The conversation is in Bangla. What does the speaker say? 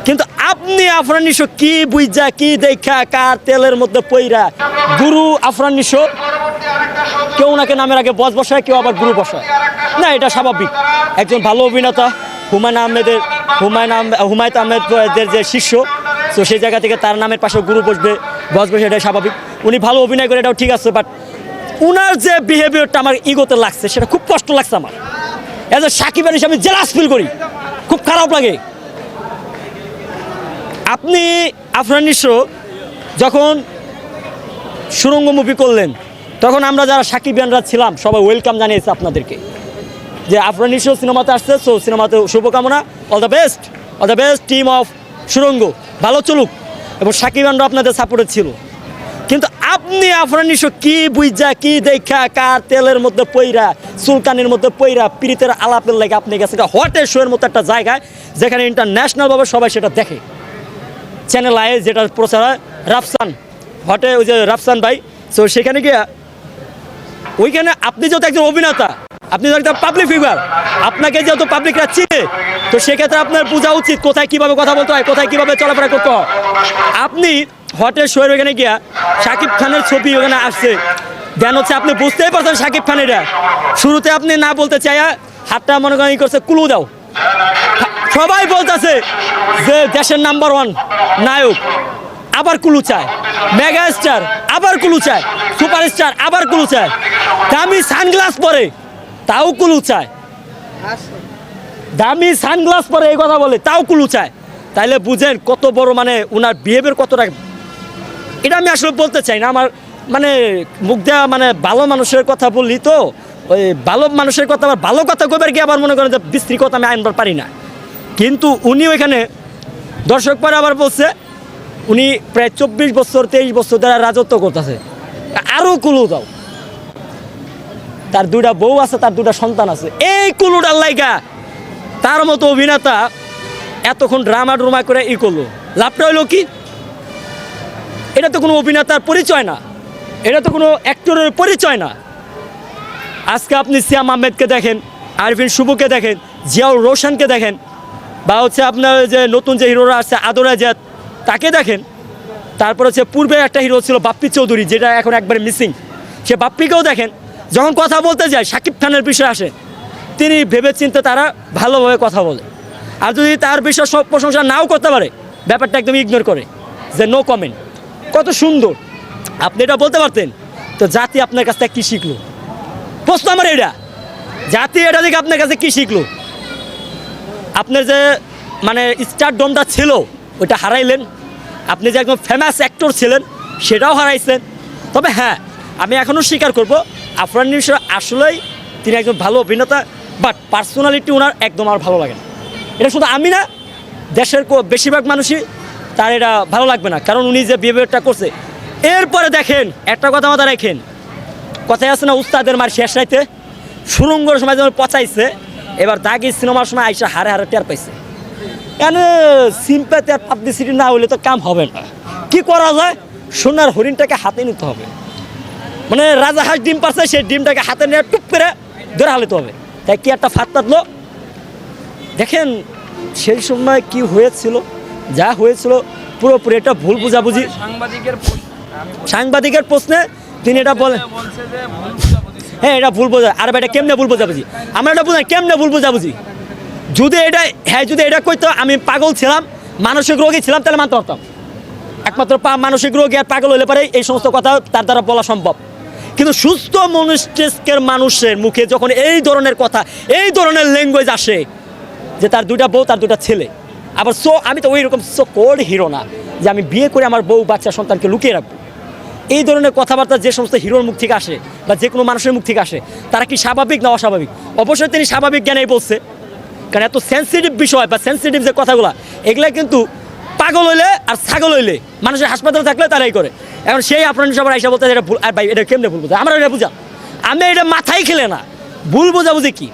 কিন্তু আপনি আফরান নিশো কি বুঝা কি দেখা কার তেলের মধ্যে পইরা গুরু আফরান নিশো কেউ ওনাকে নামের আগে বস বসায় কেউ আবার গুরু বসায় না, এটা স্বাভাবিক। একজন ভালো অভিনেতা হুমায়ুন আহমেদের যে শিষ্য, তো সেই জায়গা থেকে তার নামের পাশে গুরু বসবে বস বসে, এটাই স্বাভাবিক। উনি ভালো অভিনয় করে, এটাও ঠিক আছে, বাট উনার যে বিহেভিয়ারটা আমার ইগোতে লাগছে সেটা খুব কষ্ট লাগছে আমার। এজ এ সাকিব আলী আমি জেলাস ফিল করি, খুব খারাপ লাগে। আপনি আফরান নিশো যখন সুরঙ্গ মুভি করলেন তখন আমরা যারা সাকিবিয়ানরা ছিলাম সবাই ওয়েলকাম জানিয়েছে আপনাদেরকে যে আফরান নিশো সিনেমাতে আসছে, সো সিনেমাতে শুভকামনা, all the best team of সুরঙ্গ, ভালো চলুক। এবং সাকিবিয়ানরা আপনাদের সাপোর্টে ছিল। কিন্তু আপনি আফরান নিশো কি বুঝা কি দেখা কার তেলের মধ্যে পইরা চুলকানির মধ্যে পইরা পিরিতের আলাপের লাগে আপনি গেছেন হটের শোয়ের মতো একটা জায়গায় যেখানে ইন্টারন্যাশনালভাবে সবাই সেটা দেখে। চ্যানেল আয়ে যেটা প্রচার হয় রাফসান হটে, ওই যে রাফসান ভাই, সো সেখানে গিয়ে ওইখানে আপনি যেহেতু একজন অভিনেতা, আপনি যেহেতু একটা পাবলিক ফিগার, আপনাকে যেহেতু পাবলিকরা চিনে, তো সেক্ষেত্রে আপনার বোঝা উচিত কোথায় কীভাবে কথা বলতে হয়, কোথায় কীভাবে চলাফেরা করতে হয়। আপনি হটের শোয়ের ওখানে গিয়া শাকিব খানের ছবি ওখানে আসছে, দেন হচ্ছে আপনি বুঝতেই পারছেন শাকিব খানের শুরুতে আপনি না বলতে চাইয়া হাতটা মনে করেন ই করছে কুলু দাও, সবাই বলতেছে যে দেশের নাম্বার 1 নায়ক, আবার কুলু চায়, মেগা স্টার আবার কুলু চায়, সুপারস্টার আবার কুলু চায়, দামি সানগ্লাস পরে তাও কুলু চায়, দামি সানগ্লাস পরে এই কথা বলে তাও কুলু চায়। তাইলে বুঝেন কত বড় মানে ওনার বিহেভিয়ার কতটা। এটা আমি আসলে বলতে চাই না, আমার মানে মুখ দেওয়া মানে ভালো মানুষের কথা বললি তো ওই ভালো মানুষের কথা আবার ভালো কথা কবার গিয়ে আবার মনে করেন যে বিশ্রী কথা আমি আনবার পারি না। কিন্তু উনি ওইখানে দর্শক পরে আবার বলছে উনি প্রায় 24 বছর 23 বছর দ্বারা রাজত্ব করতেছে, আরও কুলু দাও। তার 2টা বউ আছে, তার 2টা সন্তান আছে, এই কুলুটার লাইগা তার মতো অভিনেতা এতক্ষণ ড্রামা করে ই করলো, লাভটা হইলো কি? এটা তো কোনো অভিনেতার পরিচয় না, এটা তো কোনো অ্যাক্টরের পরিচয় না। আজকে আপনি সিয়াম আহমেদকে দেখেন, আরফিন শুভকে দেখেন, জিয়াউর রোশনকে দেখেন, বা হচ্ছে আপনার যে নতুন যে হিরোরা আসছে আদর আজাদ তাকে দেখেন, তারপর হচ্ছে পূর্বে একটা হিরো ছিল বাপ্পি চৌধুরী, যেটা এখন একবারে মিসিং, সে বাপ্পিকেও দেখেন। যখন কথা বলতে যায় শাকিব খানের বিষয়ে আসে, তিনি ভেবেচিন্তে তারা ভালোভাবে কথা বলে, আর যদি তার বিষয়ে সব প্রশংসা নাও করতে পারে ব্যাপারটা একদম ইগনোর করে যে নো কমেন্ট। কত সুন্দর আপনি এটা বলতে পারতেন। তো জাতি আপনার কাছ থেকে কী শিখলো? প্রশ্ন আমার এটা, জাতি এটা থেকে আপনার কাছে কী শিখলো? আপনার যে মানে স্টারডমটা ছিল ওইটা হারাইলেন, আপনি যে একদম ফেমাস অ্যাক্টর ছিলেন সেটাও হারাইছেন। তবে হ্যাঁ, আমি এখনও স্বীকার করব আফরান নিশো আসলেই তিনি একজন ভালো অভিনেতা, বাট পার্সোনালিটি ওনার একদম আর ভালো লাগে না। এটা শুধু আমি না, দেশের বেশিরভাগ মানুষই তার এটা ভালো লাগবে না, কারণ উনি যে বিহেভিয়ারটা করছে। এরপরে দেখেন একটা কথা মাথা রাখেন, কথায় আছে না উস্তাদের মার শেষ রাইতে, সুরঙ্গর সময় যেমন পচাইছে, এবার দাগি সিনেমার সময় আইসা হারে হারে টের পাইছে। কেন সিম্পাতি আর পাবলিসিটি না হলে তো কাম হবে না। কি করা যায়? সোনার হরিণটাকে হাতে নিতে হবে, মানে রাজা হাঁস ডিম পারছে, সেই ডিমটাকে হাতে নিয়ে টুপ করে ধরে হালাতে হবে। তাই কি একটা ফাঁদ পাতলো। দেখেন সেই সময় কি হয়েছিল, যা হয়েছিল পুরোপুরি এটা ভুল বুঝাবুঝি। সাংবাদিকের প্রশ্নে তিনি এটা বলেন, হ্যাঁ এটা ভুল বোঝা। আর এটা কেমনে ভুল বোঝাবুঝি? আমরা এটা বুঝলাম কেমনে ভুল বোঝাবুঝি। যদি এটা হ্যাঁ যদি এটা কইতো আমি পাগল ছিলাম, মানসিক রোগী ছিলাম, তাহলে মানতে পারতাম। একমাত্র মানসিক রোগী আর পাগল হলে পারে এই সমস্ত কথা তার দ্বারা বলা সম্ভব। কিন্তু সুস্থ মস্তিষ্কের মানুষের মুখে যখন এই ধরনের কথা, এই ধরনের ল্যাঙ্গুয়েজ আসে যে তার 2টা বউ, তার 2টা ছেলে, আবার আমি তো ওই রকম কোড হিরো না যে আমি বিয়ে করে আমার বউ বাচ্চা সন্তানকে লুকিয়ে রাখবো। এই ধরনের কথাবার্তা যে সমস্ত হিরোর মুখ থেকে আসে বা যে কোনো মানুষের মুখ থেকে আসে, তারা কি স্বাভাবিক না অস্বাভাবিক? অবশ্যই তিনি স্বাভাবিক জ্ঞানেই বলছে, কারণ এত সেন্সিটিভ বিষয় বা সেন্সিটিভ যে কথাগুলো, এগুলা কিন্তু পাগল হইলে আর ছাগল হইলে মানুষের হাসপাতালে থাকলে তারাই করে। এখন সেই আপনার সবার আইসা বলতে এটা ভুল, আর ভাই এটা কেমনে ভুল বোঝা? আমরা এটা বুঝা, আমি এটা মাথায় খেলে না, ভুল বোঝাবুঝি কি?